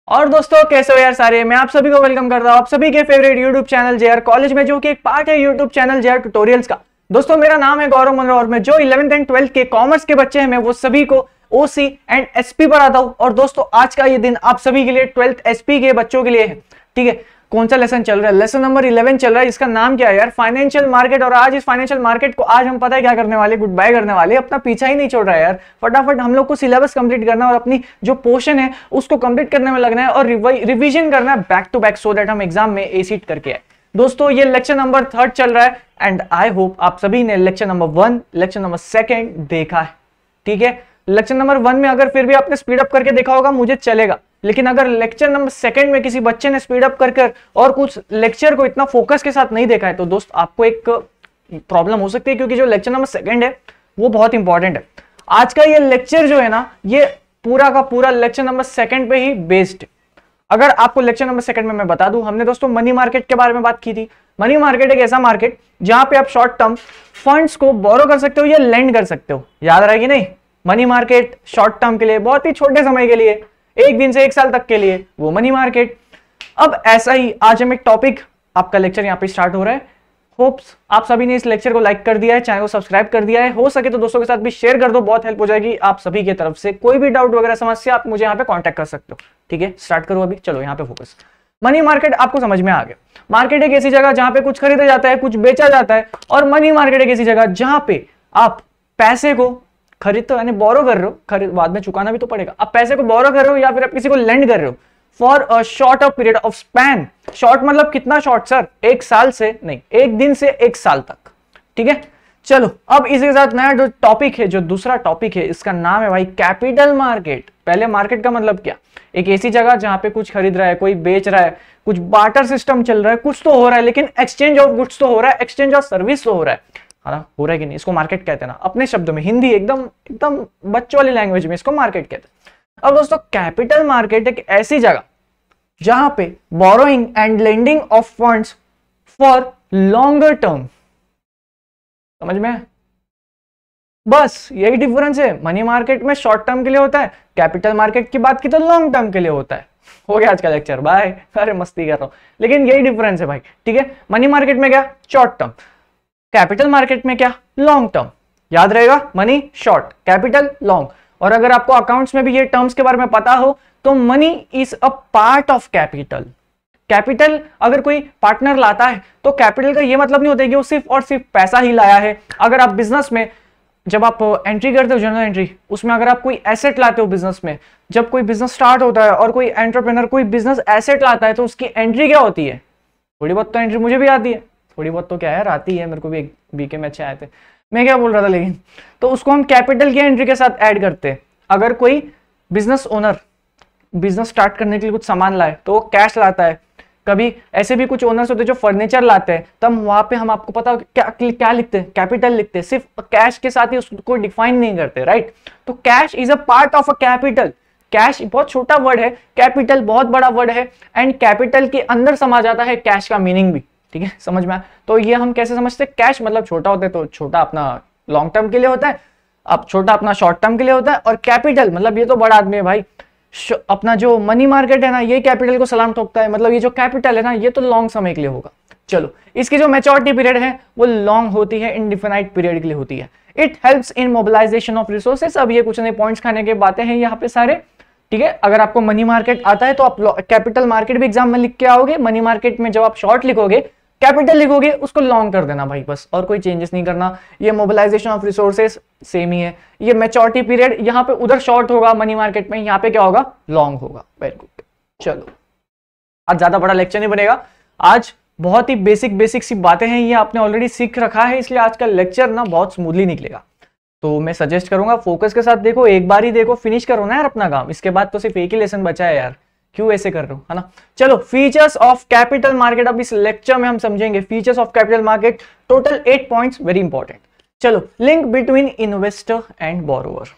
और दोस्तों कैसे हो यार सारे। मैं आप सभी को वेलकम करता हूं आप सभी के favourite YouTube channel JR college में, जो कि एक पार्ट है यूट्यूब चैनल जेआर ट्यूटोरियल्स का। दोस्तों मेरा नाम है गौरव मनोहर और मैं जो 11th एंड 12th के कॉमर्स के बच्चे हैं मैं वो सभी को ओसी एंड एसपी पढ़ाता हूं। और दोस्तों आज का ये दिन आप सभी के लिए 12th एसपी के बच्चों के लिए है। ठीक है, कौन सा लेसन चल रहा है? लेसन नंबर 11 चल रहा है। इसका नाम क्या है यार? Financial market. और आज इस फाइनेंशियल मार्केट को आज हम पता है क्या करने वाले, गुड बाय करने वाले। अपना पीछा ही नहीं छोड़ रहा है यार, फटाफट हम लोग को सिलेबस कंप्लीट करना है और अपनी जो पोर्शन है उसको कंप्लीट करने में लगना है और रिवीजन करना है back to back, so that हम एग्जाम में ए सीट करके आए। दोस्तों ये लेक्चर नंबर 3 चल रहा है एंड आई होप आप सभी ने लेक्चर नंबर 1 लेक्चर नंबर 2 देखा है। ठीक है, लेक्चर नंबर 1 में अगर फिर भी आपने स्पीड अप करके देखा होगा मुझे चलेगा, लेकिन अगर लेक्चर नंबर 2 में किसी बच्चे ने स्पीड अप कर और कुछ लेक्चर को इतना फोकस के साथ नहीं देखा है तो दोस्त आपको एक प्रॉब्लम हो सकती है, क्योंकि जो लेक्चर नंबर 2 है वो बहुत इंपॉर्टेंट है। आज का ये लेक्चर जो है ना, ये पूरा का पूरा लेक्चर नंबर 2 पे ही बेस्ड। अगर आपको लेक्चर नंबर 2 में मैं बता दूं, हमने दोस्तों मनी मार्केट के बारे में बात की थी। मनी मार्केट एक ऐसा मार्केट जहां पे आप शॉर्ट टर्म फंड्स को बोरो कर सकते हो या लेंड कर सकते हो। याद रहा कि नहीं? मनी मार्केट शॉर्ट टर्म के लिए, बहुत ही छोटे समय के लिए, 1 दिन से 1 साल तक के लिए, वो मनी मार्केट। अब ऐसा ही आज हम एक टॉपिक, आपका लेक्चर यहाँ पे स्टार्ट हो रहा है। होप्स आप सभी ने इस लेक्चर को लाइक कर दिया है, चैनल को सब्सक्राइब कर दिया है। हो सके तो दोस्तों के साथ भी शेयर कर दो, बहुत हेल्प हो जाएगी आप सभी की तरफ से। कोई भी डाउट वगैरह समस्या आप मुझे यहाँ पे कॉन्टैक्ट कर सकते हो। ठीक है, स्टार्ट करो अभी। चलो यहाँ पे फोकस। मनी मार्केट आपको समझ में आ गया। मार्केट एक ऐसी जगह जहां पे कुछ खरीदा जाता है, कुछ बेचा जाता है। और मनी मार्केट एक ऐसी जगह जहां पे आप पैसे को खरीदते हो, यानी बोरो कर रहे हो, खरीद बाद में चुकाना भी तो पड़ेगा। आप पैसे को बोरो कर रहे हो या फिर आप किसी को लेंड कर रहे हो for a short of period of span. Short मतलब कितना शॉर्ट सर? 1 साल से नहीं, 1 दिन से 1 साल तक। ठीक है, चलो अब इसके साथ नया जो टॉपिक है, जो दूसरा टॉपिक है, इसका नाम है भाई कैपिटल मार्केट। पहले मार्केट का मतलब क्या? एक ऐसी जगह जहां पे कुछ खरीद रहा है, कोई बेच रहा है, कुछ बार्टर सिस्टम चल रहा है, कुछ तो हो रहा है, लेकिन एक्सचेंज ऑफ गुड्स तो हो रहा है, एक्सचेंज ऑफ सर्विस तो हो रहा है। हाँ, हो रहा है कि नहीं? इसको मार्केट कहते हैं ना, अपने शब्दों में, हिंदी एकदम एकदम बच्चों वाली लैंग्वेज में इसको मार्केट कहते हैं। अब दोस्तों कैपिटल मार्केट एक ऐसी जगह जहां पे borrowing and lending of funds for longer term. समझ में? बस यही डिफरेंस है। मनी मार्केट में शॉर्ट टर्म के लिए होता है, कैपिटल मार्केट की बात की तो लॉन्ग टर्म के लिए होता है। हो गया आज का लेक्चर, बाय। अरे मस्ती कर रहा हूं, लेकिन यही डिफरेंस है भाई। ठीक है, मनी मार्केट में क्या? Short term. कैपिटल मार्केट में क्या? Long term. याद रहेगा, मनी शॉर्ट, कैपिटल लॉन्ग। और अगर आपको अकाउंट्स में भी ये टर्म्स के बारे में पता हो तो money is a part of capital. Capital अगर कोई पार्टनर लाता है तो कैपिटल का ये मतलब नहीं होता है कि वो सिर्फ और सिर्फ पैसा ही लाया है। अगर आप बिजनेस में जब आप एंट्री करते हो, जनरल एंट्री, उसमें अगर आप कोई एसेट लाते हो बिजनेस में, जब कोई बिजनेस स्टार्ट होता है और कोई एंटरप्रेन्योर कोई बिजनेस एसेट लाता है तो उसकी एंट्री क्या होती है? थोड़ी बहुत तो एंट्री मुझे भी आती है, थोड़ी बहुत तो क्या है आती है, मेरे को भी बीके में अच्छे आए थे। मैं क्या बोल रहा था, लेकिन तो उसको हम कैपिटल की एंट्री के साथ ऐड करते हैं। अगर कोई बिजनेस ओनर बिजनेस स्टार्ट करने के लिए कुछ सामान लाए तो वो कैश लाता है। कभी ऐसे भी कुछ ओनर्स होते हैं जो फर्नीचर लाते हैं, तब वहां पे हम आपको पता क्या लिखते हैं? कैपिटल लिखते हैं। सिर्फ कैश के साथ ही उसको डिफाइन नहीं करते, राइट? तो cash is a part of a capital. Cash बहुत छोटा वर्ड है, कैपिटल बहुत बड़ा वर्ड है, एंड कैपिटल के अंदर समा जाता है कैश का मीनिंग भी। ठीक है, समझ में आया? तो ये हम कैसे समझते हैं? कैश मतलब छोटा होता है तो छोटा अपना लॉन्ग टर्म के लिए होता है, अब छोटा अपना शॉर्ट टर्म के लिए होता है। और कैपिटल मतलब ये तो बड़ा आदमी है भाई। अपना जो मनी मार्केट है ना, ये कैपिटल को सलाम ठोकता है, मतलब ये जो कैपिटल है ना, ये तो लॉन्ग समय के लिए होगा। चलो, इसकी जो मैच्योरिटी पीरियड है वो लॉन्ग होती है, इंडिफिनाइट पीरियड के लिए होती है। It helps in mobilisation of resources. अब ये कुछ नए पॉइंट्स खाने के बातें हैं यहाँ पे सारे। ठीक है, अगर आपको मनी मार्केट आता है तो आप कैपिटल मार्केट भी एग्जाम में लिख के आओगे। मनी मार्केट में जब आप शॉर्ट लिखोगे, कैपिटल लिखोगे, उसको लॉन्ग कर देना भाई, बस, और कोई चेंजेस नहीं करना। ये मोबिलाइजेशन ऑफ रिसोर्सेस सेम ही है। ये मैच्योरिटी पीरियड यहाँ पे उधर शॉर्ट होगा मनी मार्केट में, यहाँ पे क्या होगा? लॉन्ग होगा। Very good. चलो, आज ज्यादा बड़ा लेक्चर नहीं बनेगा। आज बहुत ही बेसिक सी बातें हैं, ये आपने ऑलरेडी सीख रखा है, इसलिए आज का लेक्चर ना बहुत स्मूथली निकलेगा। तो मैं सजेस्ट करूंगा फोकस के साथ देखो, एक बार ही देखो, फिनिश करो ना यार अपना काम। इसके बाद तो सिर्फ एक ही लेसन बचा है यार, क्यों ऐसे कर रहे हो, है ना? चलो, फीचर्स ऑफ कैपिटल मार्केट अब इस लेक्चर में हम समझेंगे। Features of capital market, total 8 points, very important. चलो, link between investor and borrower.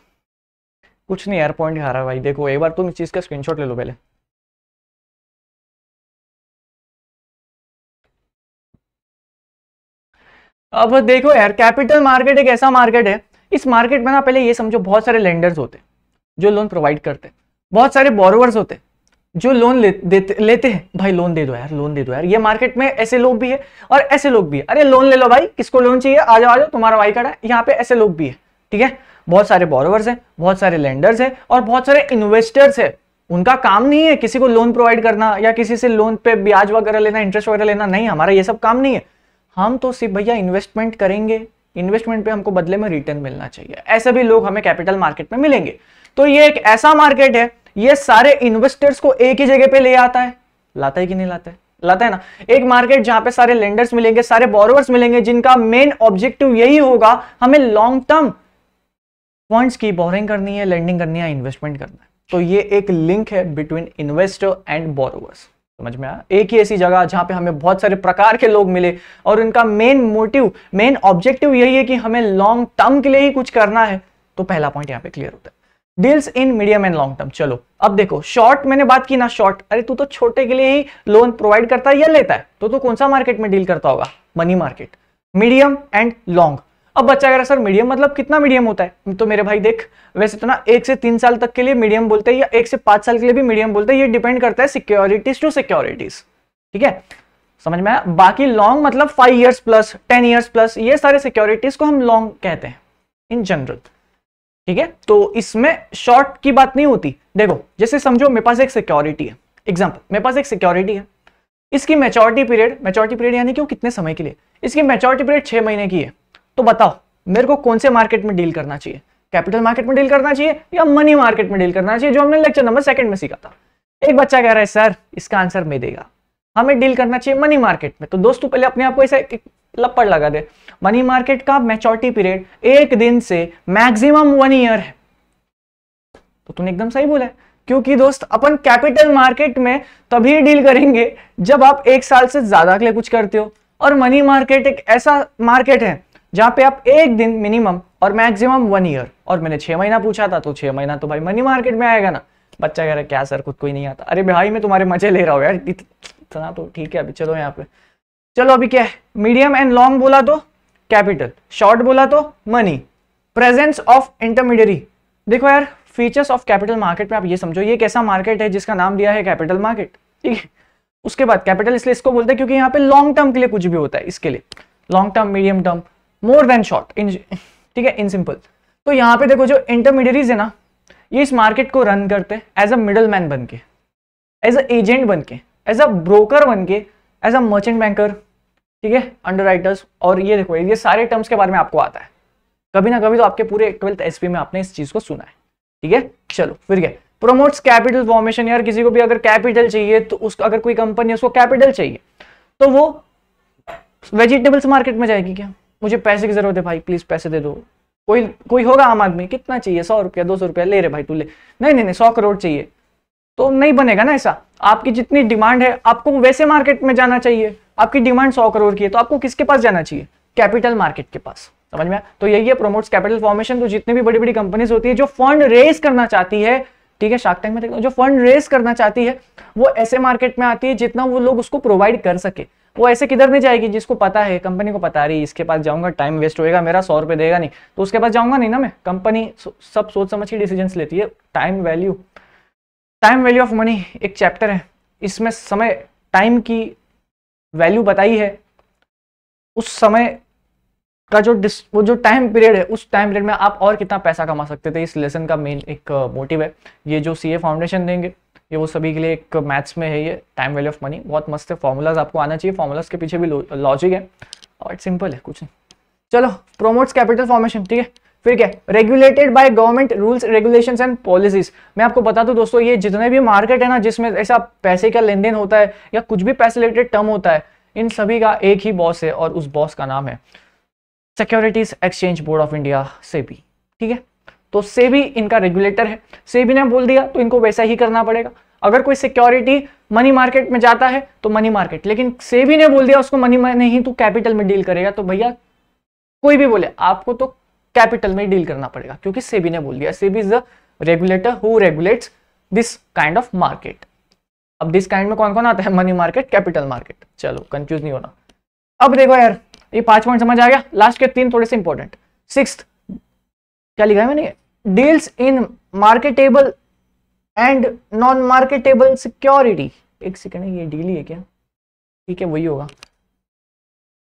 कुछ नहीं यार, पॉइंट आ रहा है भाई, देखो एक बार तुम इस चीज का स्क्रीनशॉट ले लो पहले। अब देखो यार, कैपिटल मार्केट एक ऐसा मार्केट है, इस मार्केट में ना पहले ये समझो बहुत सारे लेंडर्स होते हैं जो लोन प्रोवाइड करते हैं, बहुत सारे बोरोवर्स होते हैं जो लोन लेते हैं, भाई लोन दे दो यार, लोन दे दो यार। ये मार्केट में ऐसे लोग भी है और ऐसे लोग भी है। अरे लोन ले लो भाई, किसको लोन चाहिए, आ जाओ तुम्हारा भाई खड़ा है। यहाँ पे ऐसे लोग भी है, ठीक है। बहुत सारे बोरोवर्स हैं, बहुत सारे लेंडर्स हैं और बहुत सारे इन्वेस्टर्स है। उनका काम नहीं है किसी को लोन प्रोवाइड करना या किसी से लोन पे ब्याज वगैरह लेना, इंटरेस्ट वगैरह लेना, नहीं, हमारा ये सब काम नहीं है। हम तो सिर्फ भैया इन्वेस्टमेंट करेंगे, इन्वेस्टमेंट पे हमको बदले में रिटर्न मिलना चाहिए। ऐसे भी लोग हमें कैपिटल मार्केट में मिलेंगे। तो ये एक ऐसा मार्केट है, ये सारे इन्वेस्टर्स को एक ही जगह पे ले आता है। लाता है कि नहीं लाता है? लाता है ना। एक मार्केट जहां पे सारे लेंडर्स मिलेंगे, सारे बोरोवर्स मिलेंगे, जिनका मेन ऑब्जेक्टिव यही होगा हमें लॉन्ग टर्म फंड्स की बोरिंग करनी है, लेंडिंग करनी है, इन्वेस्टमेंट करना है। तो ये एक लिंक है बिटवीन इन्वेस्टर एंड बोरोवर्स। समझ में आया? एक ही ऐसी जगह जहां पे हमें बहुत सारे प्रकार के लोग मिले और उनका मेन मोटिव, मेन ऑब्जेक्टिव यही है कि हमें लॉन्ग टर्म के लिए ही कुछ करना है। तो पहला पॉइंट यहां पे क्लियर होता है। Deals in medium and long term. चलो अब देखो, शॉर्ट मैंने बात की ना, शॉर्ट, अरे तू तो छोटे के लिए ही लोन प्रोवाइड करता है या लेता है, तो तू कौन सा मार्केट में डील करता होगा? Money market. Medium and long. अब बच्चा कह रहा है सर मीडियम मतलब कितना मीडियम होता है? तो मेरे भाई देख, वैसे तो ना 1 से 3 साल तक के लिए मीडियम बोलते हैं या 1 से 5 साल के लिए भी मीडियम बोलते हैं। ये डिपेंड करता है सिक्योरिटीज टू सिक्योरिटीज, ठीक है, समझ में आया? बाकी लॉन्ग मतलब 5 इयर्स प्लस, 10 इयर्स प्लस, ये सारे सिक्योरिटीज को हम लॉन्ग कहते हैं इन जनरल, ठीक है। तो इसमें शॉर्ट की बात नहीं होती। देखो जैसे समझो मेरे पास एक सिक्योरिटी है, एग्जांपल, मेरे पास एक सिक्योरिटी है, इसकी मैच्योरिटी पीरियड यानी कि वो कितने समय के लिए, इसकी मैच्योरिटी पीरियड 6 महीने की है। तो बताओ मेरे को कौन से मार्केट में डील करना चाहिए? कैपिटल मार्केट में डील करना चाहिए या मनी मार्केट में डील करना चाहिए, जो हमने लेक्चर नंबर 2 में सीखा था। एक बच्चा कह रहा है सर इसका आंसर मैं देगा, हमें डील करना चाहिए मनी मार्केट में। तो दोस्तों पहले अपने आप को ऐसे लपड़ लगा दे, मनी मार्केट का मैच्योरिटी पीरियड 1 दिन से मैक्सिमम 1 ईयर है। तो तूने एकदम सही बोला है, क्योंकि दोस्त अपन कैपिटल मार्केट में तभी डील करेंगे जब आप 1 साल से ज्यादा के लिए कुछ करते हो। और मनी मार्केट एक ऐसा मार्केट है जहां पे आप 1 दिन मिनिमम और मैक्सिमम 1 ईयर, और मैंने 6 महीना पूछा था, तो 6 महीना तो भाई मनी मार्केट में आएगा ना। बच्चा कह रहा है क्या सर खुद को ही नहीं आता? अरे भाई मैं तुम्हारे मजे ले रहा हूँ यार, इतना तो ठीक है। अभी चलो यहाँ पे, चलो अभी क्या है, मीडियम एंड लॉन्ग बोला तो कैपिटल, शॉर्ट बोला तो मनी, प्रेजेंस ऑफ इंटरमीडियरी। देखो यार फीचर्स ऑफ कैपिटल मार्केट में आप ये समझो, ये एक ऐसा मार्केट है जिसका नाम दिया है कैपिटल मार्केट, ठीक है। उसके बाद कैपिटल इसलिए इसको बोलते हैं क्योंकि यहाँ पे लॉन्ग टर्म के लिए कुछ भी होता है, इसके लिए long term, medium term, more than short, ठीक है, इन सिंपल। तो यहाँ पे देखो जो इंटरमीडियरीज है ना, ये इस मार्केट को रन करते हैं एज अ मिडल मैन बन के, एज अ एजेंट बन के, एज अ ब्रोकर बन के, एज अ मर्चेंट बैंकर, ठीक है, अंडरराइटर्स। और ये देखो ये सारे टर्म्स के बारे में आपको आता है, कभी ना कभी तो आपके पूरे 12th एसपी में आपने इस चीज को सुना है, ठीक है। चलो फिर क्या, प्रोमोट्स कैपिटल फॉर्मेशन। यार किसी को भी अगर कैपिटल चाहिए तो उसका, अगर कोई कंपनी है उसको कैपिटल चाहिए तो वो वेजिटेबल्स मार्केट में जाएगी क्या? मुझे पैसे की जरूरत है भाई, प्लीज पैसे दे दो। कोई होगा आम आदमी, कितना चाहिए, 100 रुपया 200 रुपया, ले रहे भाई तू ले, नहीं 100 करोड़ चाहिए, तो नहीं बनेगा ना ऐसा। आपकी जितनी डिमांड है आपको वैसे मार्केट में जाना चाहिए। आपकी डिमांड 100 करोड़ की है तो आपको किसके पास जाना चाहिए? कैपिटल मार्केट के पास, समझ में आया? तो यही है प्रोमोट्स कैपिटल फॉर्मेशन। तो जितनी भी बड़ी बड़ी कंपनीज होती है जो फंड रेज करना चाहती है, ठीक है, शार्क टैंक में देखो, जो फंड रेज करना चाहती है वो ऐसे मार्केट में आती है जितना वो लोग उसको प्रोवाइड कर सके। वो ऐसे किधर नहीं जाएगी जिसको पता है, कंपनी को पता रही इसके पास जाऊंगा टाइम वेस्ट होएगा मेरा, 100 रुपए देगा नहीं, तो उसके पास जाऊंगा नहीं ना मैं। कंपनी सब सोच समझ के डिसीजंस लेती है। टाइम वैल्यू ऑफ मनी एक चैप्टर है, इसमें समय, टाइम की वैल्यू बताई है। उस समय का वो जो टाइम पीरियड है, उस टाइम पीरियड में आप और कितना पैसा कमा सकते थे, इस लेसन का मेन एक मोटिव है। ये जो सीए फाउंडेशन देंगे ये वो सभी के लिए एक मैथ्स में है, ये टाइम वैल्यू ऑफ मनी, बहुत मस्त है। फॉर्मूलाज आपको आना चाहिए, फॉर्मूलाज के पीछे भी लॉजिक है और सिंपल है, कुछ नहीं। चलो प्रोमोट्स कैपिटल फॉर्मेशन, ठीक है। फिर क्या, regulated by government rules regulations and policies. मैं आपको बता दूं दोस्तों, ये जितने भी मार्केट है ना जिसमें ऐसा पैसे का लेन देन होता है या कुछ भी पैसे रिलेटेड टर्म होता है, इन सभी का एक ही बॉस है और उस बॉस का नाम है securities exchange board of India, SEBI, ठीक है। तो सेबी इनका रेगुलेटर है। सेबी ने बोल दिया तो इनको वैसा ही करना पड़ेगा। अगर कोई सिक्योरिटी मनी मार्केट में जाता है तो मनी मार्केट, लेकिन सेबी ने बोल दिया उसको मनी में नहीं, तू कैपिटल में डील करेगा, तो भैया कोई भी बोले आपको तो कैपिटल में डील करना पड़ेगा, क्योंकि सेबी ने बोल दिया। SEBI is the regulator who regulates this kind of market. अब दिस काइंड में कौन कौन आता है? Money market, capital market. चलो कंफ्यूज नहीं होना। अब देखो यार, ये 5 पॉइंट समझ आ गया, लास्ट के 3 थोड़े से इंपॉर्टेंट। 6th क्या लिखा है मैंने, deals in marketable and non marketable security. एक सेकंड, ये डील ही है क्या? ठीक है वही होगा,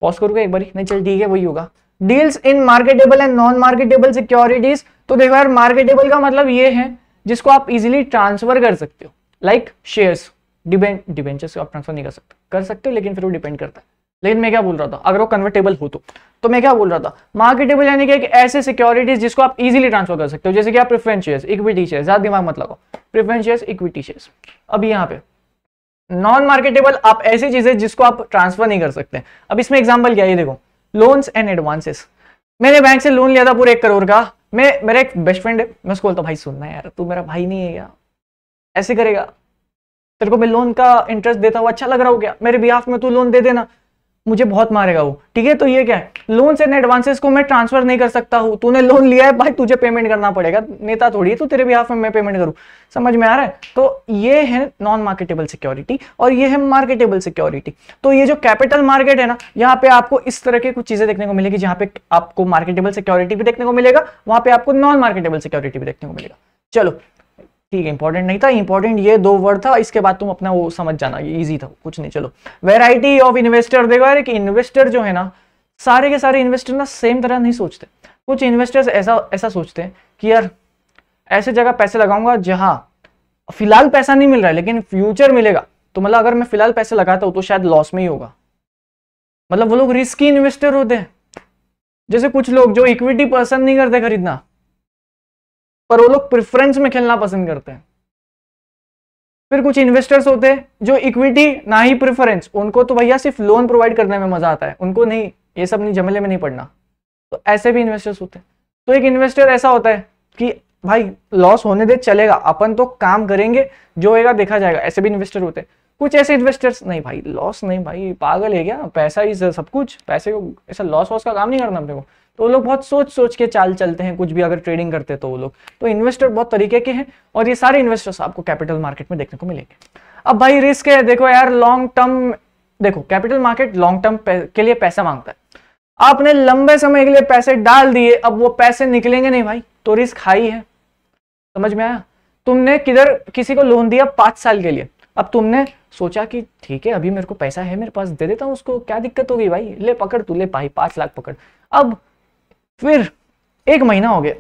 पॉज करूंगा एक बारी, नहीं चल ठीक है वही होगा। Deals in marketable and non marketable securities. तो देखो यार, मार्केटेबल का मतलब ये है जिसको आप इजीली ट्रांसफर कर सकते हो, लाइक शेयर्स। डिबेंचर्स को आप ट्रांसफर नहीं कर सकते हो, लेकिन फिर वो डिपेंड करता है। लेकिन मैं क्या बोल रहा था, अगर वो कन्वर्टेबल हो तो मैं क्या बोल रहा था, मार्केटेबल यानी कि एक ऐसे सिक्योरिटीज जिसको आप इजीली ट्रांसफर कर सकते हो, जैसे कि आप प्रेफरेंस शेयर्स, इक्विटी शेयर्स, ज्यादा दिमाग मत लगाओ, प्रेफरेंस शेयर्स, इक्विटी शेयर्स। अब यहाँ पे नॉन मार्केटेबल आप ऐसी चीजें जिसको आप ट्रांसफर नहीं कर सकते। अब इसमें एग्जांपल क्या है, ये देखो, लोन्स एंड एडवांसेस। मैंने बैंक से लोन लिया था पूरे 1 करोड़ का। मेरा एक बेस्ट फ्रेंड है, मैं उसको बोलता भाई सुनना यार, तू मेरा भाई नहीं है क्या, ऐसे करेगा, तेरे को मैं लोन का इंटरेस्ट देता हूँ, अच्छा लग रहा हो क्या, मेरे बिहाफ में तू लोन दे देना, मुझे बहुत मारेगा वो, ठीक है। तो ये क्या है, लोन्स एंड एडवांसेस को मैं ट्रांसफर नहीं कर सकता हूँ। तूने लोन लिया है भाई, तुझे पेमेंट करना पड़ेगा, नेता थोड़ी है तो तेरे बिहाफ में मैं पेमेंट करूँ, समझ में आ रहा है। तो ये है नॉन मार्केटेबल सिक्योरिटी और ये है मार्केटेबल सिक्योरिटी। तो ये जो कैपिटल मार्केट है ना, यहाँ पे आपको इस तरह की कुछ चीजें देखने को मिलेगी, जहाँ पे आपको मार्केटेबल सिक्योरिटी भी देखने को मिलेगा, वहां पे आपको नॉन मार्केटेबल सिक्योरिटी भी देखने को मिलेगा। चलो ठीक है, इंपॉर्टेंट नहीं था, इंपॉर्टेंट ये 2 वर्ड था, इसके बाद तुम अपना वो समझ जाना, ये इजी था कुछ नहीं। चलो, वैरायटी ऑफ इन्वेस्टर। देखो यार कि इन्वेस्टर जो है ना, सारे के सारे इन्वेस्टर ना सेम तरह नहीं सोचते। कुछ इन्वेस्टर्स ऐसा सोचते हैं कि यार ऐसे जगह पैसे लगाऊंगा जहां फिलहाल पैसा नहीं मिल रहा है लेकिन फ्यूचर मिलेगा। तो मतलब अगर मैं फिलहाल पैसे लगाता हूं तो शायद लॉस में ही होगा, मतलब वो लोग रिस्की इन्वेस्टर होते हैं। जैसे कुछ लोग जो इक्विटी पसंद नहीं करते खरीदना, पर वो लोग प्रेफरेंस में खेलना पसंद करते हैं। फिर कुछ इन्वेस्टर्स होते हैं जो इक्विटी ना ही प्रेफरेंस, उनको तो भैया सिर्फ लोन प्रोवाइड करने में मजा आता है, उनको नहीं ये सब नहीं झमेले में नहीं पड़ना। तो ऐसे भी इन्वेस्टर्स होते हैं। तो एक इन्वेस्टर ऐसा होता है कि भाई लॉस होने दे चलेगा, अपन तो काम करेंगे, जो होएगा देखा जाएगा, ऐसे भी इन्वेस्टर होते हैं। कुछ ऐसे इन्वेस्टर्स नहीं भाई लॉस नहीं, भाई पागल है क्या, पैसा ही सब कुछ, पैसे को ऐसा लॉस वॉस का काम नहीं करना अपने को। तो वो लोग बहुत सोच सोच के चाल चलते हैं, कुछ भी अगर ट्रेडिंग करते हैं तो वो लोग। तो इन्वेस्टर बहुत तरीके के हैं और ये सारे इन्वेस्टर्स आपको कैपिटल मार्केट में देखने को मिलेंगे। अब भाई रिस्क है, देखो यार लॉन्ग टर्म, देखो कैपिटल मार्केट लॉन्ग टर्म के लिए पैसा मांगता है। आपने लंबे समय के लिए पैसे डाल दिए, अब वो पैसे निकलेंगे नहीं भाई, तो रिस्क हाई है, समझ में आया। तुमने किधर किसी को लोन दिया 5 साल के लिए, अब तुमने सोचा कि ठीक है अभी मेरे को पैसा है मेरे पास, दे देता हूं उसको, क्या दिक्कत होगी भाई, ले पकड़ तू, ले भाई 5 लाख पकड़। अब फिर 1 महीना हो गया,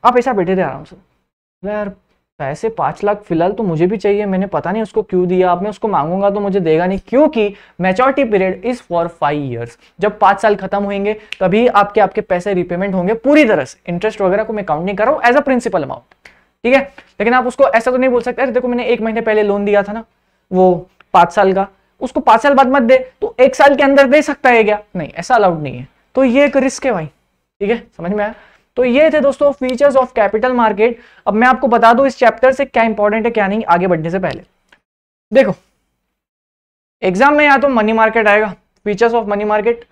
आप ऐसा बैठे थे आराम से, यार पैसे 5 लाख फिलहाल तो मुझे भी चाहिए, मैंने पता नहीं उसको क्यों दिया, अब मैं उसको मांगूंगा तो मुझे देगा नहीं, क्योंकि maturity period is for 5 years. जब 5 साल खत्म होंगे तभी आपके पैसे रिपेमेंट होंगे पूरी तरह से, इंटरेस्ट वगैरह को मैं काउंट नहीं कर रहा हूं, एज अ प्रिंसिपल अमाउंट, ठीक है। लेकिन आप उसको ऐसा तो नहीं बोल सकते, अरे देखो मैंने 1 महीने पहले लोन दिया था ना वो 5 साल का, उसको 5 साल बाद मत दे, तो 1 साल के अंदर दे सकता है क्या, नहीं ऐसा अलाउड नहीं है। तो ये एक रिस्क है भाई, ठीक है, समझ में आया। तो ये थे दोस्तों फीचर्स ऑफ कैपिटल मार्केट। अब मैं आपको बता दूं इस चैप्टर से क्या इंपॉर्टेंट है क्या नहीं, आगे बढ़ने से पहले देखो एग्जाम में या तो मनी मार्केट आएगा, फीचर्स ऑफ मनी मार्केट,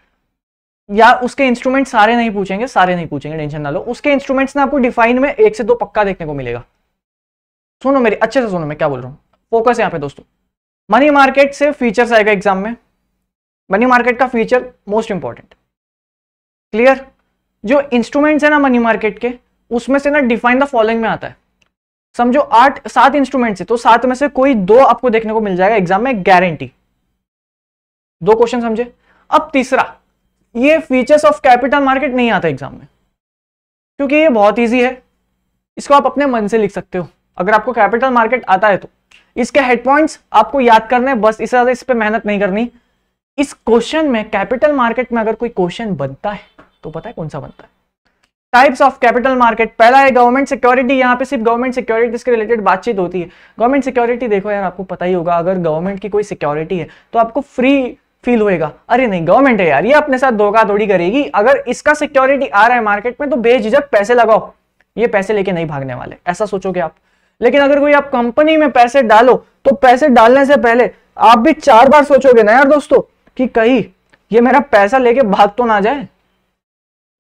या उसके इंस्ट्रूमेंट सारे नहीं पूछेंगे, टेंशन ना लो, उसके इंस्ट्रूमेंट्स ना आपको डिफाइन में 1 से 2 पक्का देखने को मिलेगा। सुनो मेरी अच्छे से सुनो, मैं क्या बोल रहा हूं, फोकस यहाँ पे दोस्तों। मनी मार्केट से फीचर्स आएगा एग्जाम में, मनी मार्केट का फीचर मोस्ट इंपॉर्टेंट, क्लियर। जो इंस्ट्रूमेंट्स है ना मनी मार्केट के, उसमें से ना डिफाइन द फॉलोइंग में आता है, समझो 7 इंस्ट्रूमेंट्स है तो 7 में से कोई 2 आपको देखने को मिल जाएगा एग्जाम में, गारंटी। 2 क्वेश्चन समझे। अब तीसरा, ये फीचर्स ऑफ कैपिटल मार्केट नहीं आता एग्जाम में, क्योंकि ये बहुत इजी है, इसको आप अपने मन से लिख सकते हो अगर आपको कैपिटल मार्केट आता है तो। इसके हेड पॉइंट्स आपको याद करने, बस इससे ज्यादा इस पे मेहनत नहीं करनी। इस क्वेश्चन में कैपिटल मार्केट में अगर कोई क्वेश्चन बनता है तो पता है कौन सा बनता है, टाइप्स ऑफ कैपिटल मार्केट। पहला है गवर्नमेंट सिक्योरिटी, यहाँ पे सिर्फ गवर्नमेंट सिक्योरिटी के रिलेटेड बातचीत होती है। गवर्नमेंट सिक्योरिटी देखो यार, आपको पता ही होगा, अगर गवर्नमेंट की कोई सिक्योरिटी है तो आपको फ्री फील होएगा, अरे नहीं गवर्नमेंट है यार, ये अपने साथ धोखाधड़ी करेगी, अगर इसका सिक्योरिटी आ रहा है मार्केट में तो बेझिझक पैसे लगाओ, ये पैसे लेके नहीं भागने वाले, ऐसा सोचोगे आप। लेकिन अगर कोई आप कंपनी में पैसे डालो तो पैसे डालने से पहले आप भी 4 बार सोचोगे ना यार दोस्तों, कि कहीं ये मेरा पैसा लेके भाग तो ना जाए।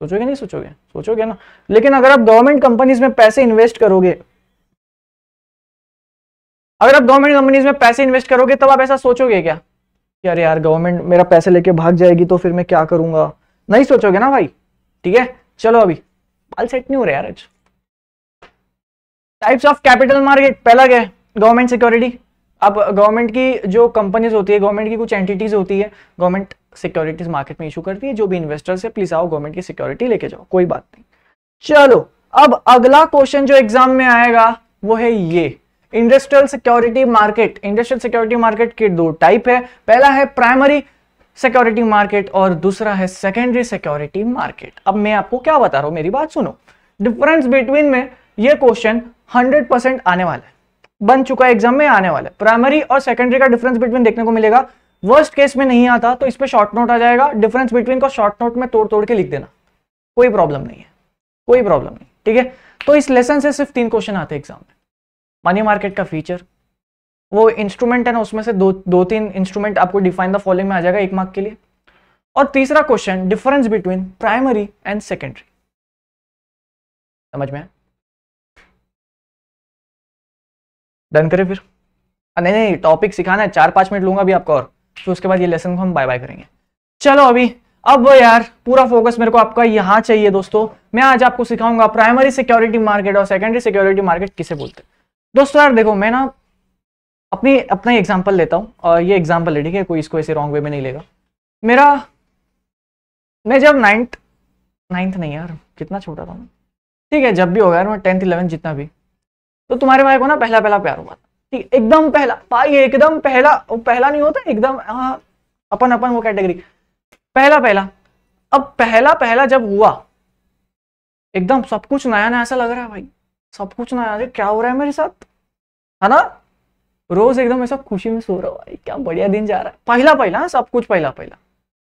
सोचोगे नहीं सोचोगे, सोचोगे ना। लेकिन अगर आप गवर्नमेंट कंपनीज में पैसे इन्वेस्ट करोगे, अगर आप गवर्नमेंट कंपनीज में पैसे इन्वेस्ट करोगे तब आप ऐसा सोचोगे क्या कि अरे यार गवर्नमेंट मेरा पैसे लेके भाग जाएगी तो फिर मैं क्या करूंगा, नहीं सोचोगे ना भाई, ठीक है। चलो अभी बाल सेट नहीं हो रहे यार आज। टाइप्स ऑफ कैपिटल मार्केट, पहला क्या है? Government security. अब गवर्नमेंट की जो कंपनीज होती है, गवर्नमेंट की कुछ एंटिटीज होती है, गवर्नमेंट सिक्योरिटीज मार्केट में इशू करती है। जो भी इन्वेस्टर से प्लीज आओ गवर्नमेंट की सिक्योरिटी लेके जाओ, कोई बात नहीं। चलो अब अगला क्वेश्चन जो एग्जाम में आएगा वो है ये industrial security market. Industrial security market के दो टाइप है, पहला है प्राइमरी सिक्योरिटी मार्केट और दूसरा है सेकेंडरी सिक्योरिटी मार्केट। अब मैं आपको क्या बता रहा हूं, मेरी बात सुनो। डिफरेंस बिटवीन में ये क्वेश्चन 100% आने वाला है, बन चुका है, एग्जाम में आने वाला है। प्राइमरी और सेकेंडरी का डिफरेंस बिटवीन देखने को मिलेगा। वर्स्ट केस में नहीं आता तो इस पे शॉर्ट नोट आ जाएगा। डिफरेंस बिटवीन को शॉर्ट नोट में तोड़ तोड़ के लिख देना, कोई प्रॉब्लम नहीं है, कोई प्रॉब्लम नहीं, ठीक है। तो इस लेसन से सिर्फ 3 क्वेश्चन आते हैं एग्जाम में। मनी मार्केट का फीचर, वो इंस्ट्रूमेंट है ना, उसमें से दो तीन इंस्ट्रूमेंट आपको डिफाइन द फॉलोइंग में आ जाएगा 1 मार्क के लिए। और तीसरा question difference between primary and secondary. समझ में? डन करें फिर? नहीं, टॉपिक सिखाना है, 4-5 मिनट लूंगा अभी आपका और फिर उसके बाद ये लेसन को हम बाय बाय करेंगे। चलो अब यार पूरा फोकस मेरे को आपका यहां चाहिए दोस्तों। मैं आज आपको सिखाऊंगा प्राइमरी सिक्योरिटी मार्केट और सेकेंडरी सिक्योरिटी मार्केट किसे बोलते हैं। दोस्तों यार देखो, मैं ना अपना एग्जांपल लेता हूं और ये एग्जांपल है, ठीक है, कोई इसको ऐसे रॉन्ग वे में नहीं लेगा। मैं जब 9th नहीं यार, कितना छोटा था मैं, ठीक है, जब भी होगा यार मैं 10th 11th जितना भी, तो तुम्हारे भाई को ना पहला प्यार हुआ था, ठीक, एकदम पहला भाई, एकदम पहला नहीं होता एकदम, हाँ अपन वो कैटेगरी पहला। अब पहला जब हुआ एकदम सब कुछ नया नया ऐसा लग रहा है भाई, सब कुछ नया, अरे क्या हो रहा है मेरे साथ, है ना। रोज एकदम ऐसा खुशी में सो रहा हूँ भाई, क्या बढ़िया दिन जा रहा है। पहला सब कुछ पहला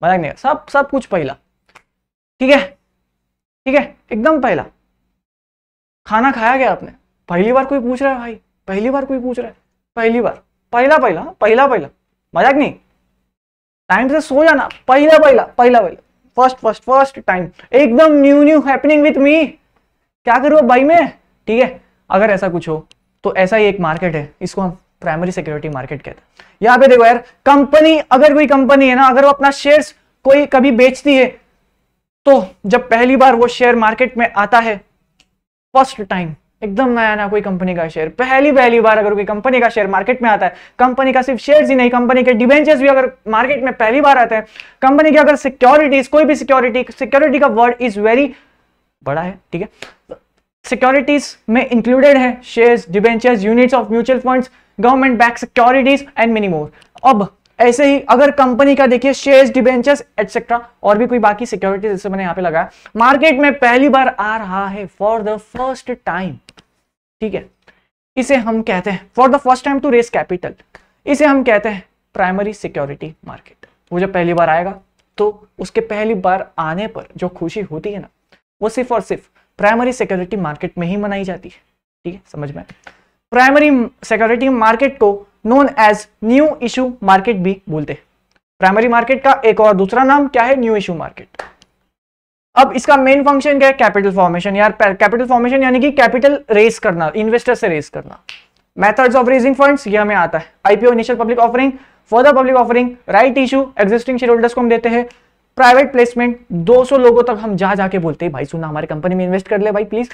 मजाक नहीं, सब कुछ पहला, ठीक है, एकदम पहला। खाना खाया क्या आपने? पहली बार कोई पूछ रहा है भाई, पहली बार कोई पूछ रहा है, पहली बार पहला मजाक नहीं। टाइम से सो जाना, पहला फर्स्ट टाइम, एकदम न्यू हैपनिंग विथ मी, क्या करूँ भाई मैं, ठीक है। अगर ऐसा कुछ हो तो ऐसा ही एक मार्केट है, इसको हम प्राइमरी सिक्योरिटी मार्केट कहते हैं। यहाँ पे देखो यार, कंपनी, अगर कोई कंपनी है ना, अगर वो अपना शेयर्स कोई कभी बेचती है, तो जब पहली बार वो शेयर मार्केट में आता है, फर्स्ट टाइम, एकदम नया कोई कंपनी का शेयर पहली बार अगर कोई कंपनी का शेयर मार्केट में आता है, कंपनी का सिर्फ शेयर्स ही नहीं, कंपनी के डिबेंचर्स भी अगर मार्केट में पहली बार आते हैं, कंपनी की अगर सिक्योरिटीज, कोई भी सिक्योरिटी का वर्ड इज वेरी बड़ा है, ठीक है। सिक्योरिटीज में इंक्लूडेड है shares, debentures, units of mutual funds, government back securities and many more. अब ऐसे ही अगर कंपनी का देखिए शेयर्स, डिबेंचर्स एटसेट्रा, और भी कोई बाकी सिक्योरिटीज जैसे मैंने यहाँ पे लगाया, मार्केट में पहली बार आ रहा है फॉर द फर्स्ट टाइम, ठीक है, इसे हम कहते हैं for the first time to raise capital, इसे हम कहते हैं प्राइमरी सिक्योरिटी मार्केट। वो जब पहली बार आएगा तो उसके पहली बार आने पर जो खुशी होती है ना, वो सिर्फ और सिर्फ प्राइमरी सिक्योरिटी मार्केट में ही मनाई जाती है, ठीक है, समझ में। प्राइमरी सिक्योरिटी मार्केट को known as new issue market भी बोलते हैं। प्राइमरी मार्केट का एक और दूसरा नाम क्या है? New issue market. अब इसका मेन फंक्शन क्या है? Capital formation. यार कैपिटल फॉर्मेशन यानी कि कैपिटल रेज करना, इन्वेस्टर से रेज करना। मेथड्स ऑफ रेजिंग फंड्स ये हमें आता है, IPO, initial public offering, further public offering, right issue, existing share holders को हम देते हैं, प्राइवेट प्लेसमेंट, 200 लोगों तक हम जाके बोलते हैं भाई सुना हमारी कंपनी में इन्वेस्ट कर ले भाई प्लीज,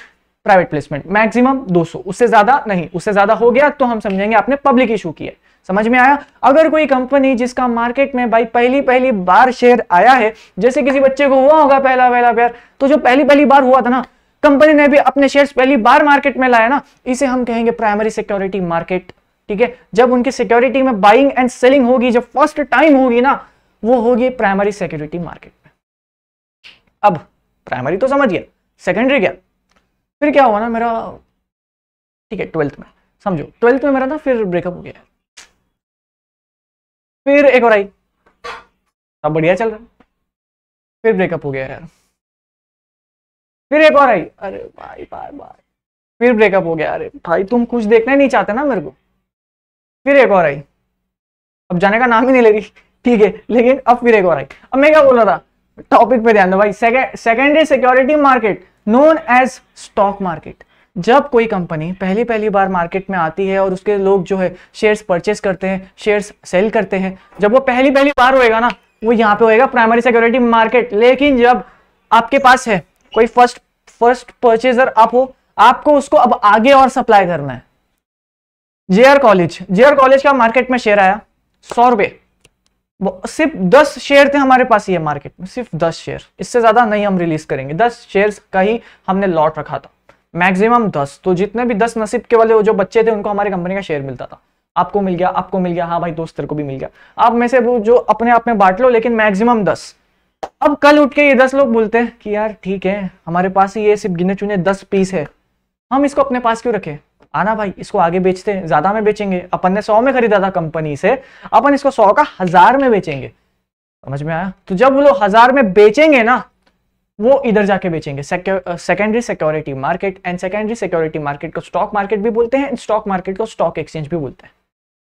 प्राइवेट प्लेसमेंट मैक्सिमम 200, उससे ज्यादा नहीं, उससे ज्यादा हो गया तो हम समझेंगे आपने पब्लिक इशू किया। समझ में आया? अगर कोई कंपनी जिसका मार्केट में भाई पहली बार शेयर आया है, जैसे किसी बच्चे को हुआ होगा पहला प्यार, तो जो पहली बार हुआ था ना, कंपनी ने भी अपने शेयर्स पहली बार मार्केट में लाया ना, इसे हम कहेंगे प्राइमरी सिक्योरिटी मार्केट, ठीक है। जब उनकी सिक्योरिटी में बाइंग एंड सेलिंग होगी, जब फर्स्ट टाइम होगी ना, वो होगी प्राइमरी सिक्योरिटी मार्केट में। अब प्राइमरी तो समझ गया, सेकेंडरी क्या? फिर क्या हुआ ना मेरा, ठीक है, 12th में, समझो 12th में मेरा ना फिर ब्रेकअप हो गया, फिर एक और आई, अब बढ़िया चल रहा है, फिर ब्रेकअप हो गया यार, फिर एक और आई, अरे भाई फिर ब्रेकअप हो गया, अरे भाई तुम कुछ देखना ही नहीं चाहते ना मेरे को, फिर एक और आई, अब जाने का नाम ही नहीं ले रही, ठीक है, लेकिन अब फिर एक और आई। अब मैं क्या बोल रहा था, टॉपिक पे ध्यान दो भाई। Secondary security market known as stock market. जब कोई कंपनी पहली बार मार्केट में आती है और उसके लोग जो है शेयर्स परचेस करते हैं, शेयर्स सेल करते हैं, जब वो पहली बार होएगा ना, वो यहाँ पे होएगा प्राइमरी सिक्योरिटी मार्केट। लेकिन जब आपके पास है कोई फर्स्ट परचेजर आप हो, आपको उसको अब आगे और सप्लाई करना है। जेआर कॉलेज का मार्केट में शेयर आया 100 रुपए, सिर्फ 10 शेयर थे हमारे पास ये मार्केट में, सिर्फ 10 शेयर, इससे ज्यादा नहीं हम रिलीज करेंगे। 10 शेयर्स का ही हमने लॉट रखा था, मैक्सिमम 10। तो जितने भी 10 नसीब के वाले जो बच्चे थे उनको हमारी कंपनी का शेयर मिलता था। आपको मिल गया, हाँ भाई दोस्त तेरे को भी मिल गया। आप में से वो जो अपने आप में बांट लो, लेकिन मैक्सिमम 10। अब कल उठ के ये 10 लोग बोलते हैं कि यार ठीक है, हमारे पास ही ये सिर्फ गिने चुने 10 पीस है, हम इसको अपने पास क्यों रखें, आना भाई इसको आगे बेचते हैं, ज्यादा में बेचेंगे। अपन ने 100 में खरीदा था कंपनी से, अपन इसको 100 का 1000 में बेचेंगे। समझ में आया? तो जब वो लोग 1000 में बेचेंगे ना, वो इधर जाके बेचेंगे secondary security market. And secondary security market को स्टॉक मार्केट भी बोलते हैं, स्टॉक मार्केट को स्टॉक एक्सचेंज भी बोलते हैं।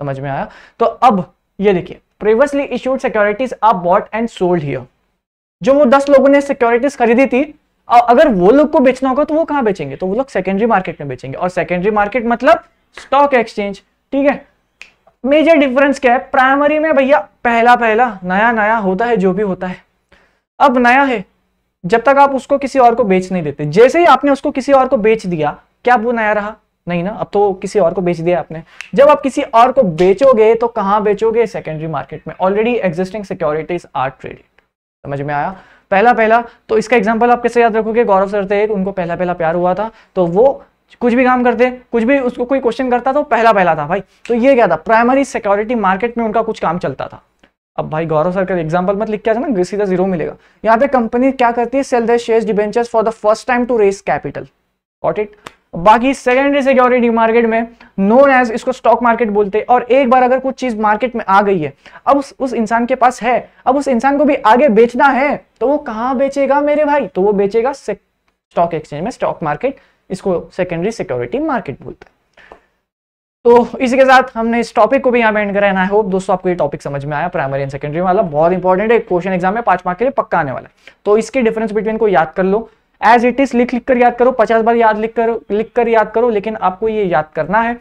समझ में आया? तो अब ये देखिए, previously issued securities are bought and sold here. जो वो 10 लोगों ने सिक्योरिटीज खरीदी थी, अगर वो लोग को बेचना होगा तो वो कहां बेचेंगे, तो वो लोग सेकेंडरी मार्केट में बेचेंगे। और सेकेंडरी मार्केट मतलब स्टॉक एक्सचेंज। ठीक है, मेजर डिफरेंस क्या है? प्राइमरी में भैया पहला नया होता है, जो भी होता है अब नया है, जब तक आप उसको किसी और को बेच नहीं देते। जैसे ही आपने उसको किसी और को बेच दिया, क्या वो नया रहा? नहीं ना, अब तो किसी और को बेच दिया आपने। जब आप किसी और को बेचोगे तो कहां बेचोगे? सेकेंडरी मार्केट में। Already existing securities are traded. समझ में आया? पहला तो इसका एग्जांपल आप कैसे याद रखोगे? गौरव सर थे एक, उनको पहला प्यार हुआ था, तो वो कुछ भी काम करते, कुछ भी उसको कोई क्वेश्चन करता तो पहला था भाई। तो ये क्या था? प्राइमरी सिक्योरिटी मार्केट में उनका कुछ काम चलता था। अब भाई गौरव सर का एग्जांपल मत लिख के आ ना, सीधा 0 मिलेगा। यहाँ पे कंपनी क्या करती है? Sell the shares debentures for the first time to raise capital. Got it? बाकी सेकेंडरी सिक्योरिटी मार्केट में नोन एज, इसको स्टॉक मार्केट बोलते हैं। और एक बार अगर कुछ चीज मार्केट में आ गई है, अब उस इंसान के पास है, अब उस इंसान को भी आगे बेचना है, तो वो कहां बेचेगा मेरे भाई? तो वो बेचेगा स्टॉक एक्सचेंज में, स्टॉक मार्केट, इसको सेकेंडरी सिक्योरिटी मार्केट बोलते हैं। तो इसी के साथ हमने इस टॉपिक को भी यहाँ पे एंड करा है। आई होप दोस्तों आपको ये टॉपिक समझ में आया। प्राइमरी एंड सेकेंडरी वाला बहुत इंपॉर्टेंट है, क्वेश्चन एग्जाम में 5 मार्क के लिए पक्का आने वाला है। तो इसके डिफरेंस बिटवीन को याद कर लो, एज इट इज लिख कर याद करो, 50 बार लिख कर याद करो, लेकिन आपको ये याद करना है।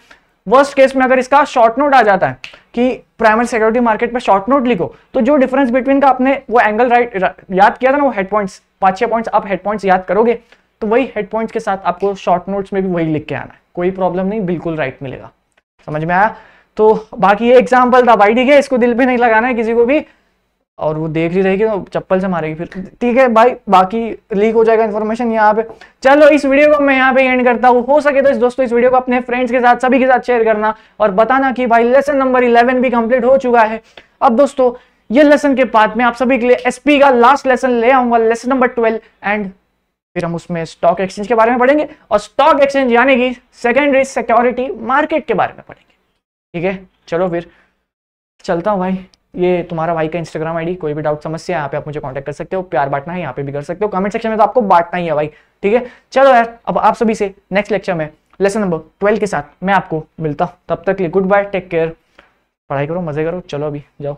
वर्स्ट केस में अगर इसका शॉर्ट नोट आ जाता है कि प्राइमरी सिक्योरिटी मार्केट पे शॉर्ट नोट लिखो, तो जो डिफरेंस बिटवीन का आपने वो एंगल राइट याद किया था ना, वो हेड पॉइंट्स 5-6 पॉइंट्स आप हेड पॉइंट्स याद करोगे, तो वही हेड पॉइंट्स के साथ आपको शॉर्ट नोट्स में भी वही लिख के आना है। कोई प्रॉब्लम नहीं, बिल्कुल राइट मिलेगा। समझ में आया? तो बाकी ये एग्जाम्पल था भाई, ठीक है, इसको दिल पे नहीं लगाना है किसी को भी, और वो देख ली रहेगी तो चप्पल से मारेगी फिर। ठीक है भाई, बाकी लीक हो जाएगा इन्फॉर्मेशन यहाँ पे। चलो इस वीडियो को मैं यहाँ पे एंड करता हूँ। हो सके तो दोस्तों इस वीडियो को अपने फ्रेंड्स के साथ, सभी के साथ शेयर करना और बताना कि भाई लेसन नंबर 11 भी कंप्लीट हो चुका है। अब दोस्तों ये लेसन के बाद में आप सभी के लिए एसपी का लास्ट लेसन ले आऊंगा, लेसन नंबर 12, एंड फिर हम उसमें स्टॉक एक्सचेंज के बारे में पढ़ेंगे और स्टॉक एक्सचेंज यानी कि सेकेंडरी सिक्योरिटी मार्केट के बारे में पढ़ेंगे। ठीक है, चलो फिर चलता हूँ भाई। ये तुम्हारा भाई का इंस्टाग्राम आईडी, कोई भी डाउट समस्या है यहाँ पे आप मुझे कांटेक्ट कर सकते हो। प्यार बांटना है यहाँ पे भी कर सकते हो, कमेंट सेक्शन में तो आपको बांटना ही है भाई। ठीक है, चलो यार, अब आप सभी से नेक्स्ट लेक्चर में लेसन नंबर 12 के साथ मैं आपको मिलता हूँ। तब तक के लिए गुड बाय, टेक केयर, पढ़ाई करो, मजे करो। चलो अभी जाओ।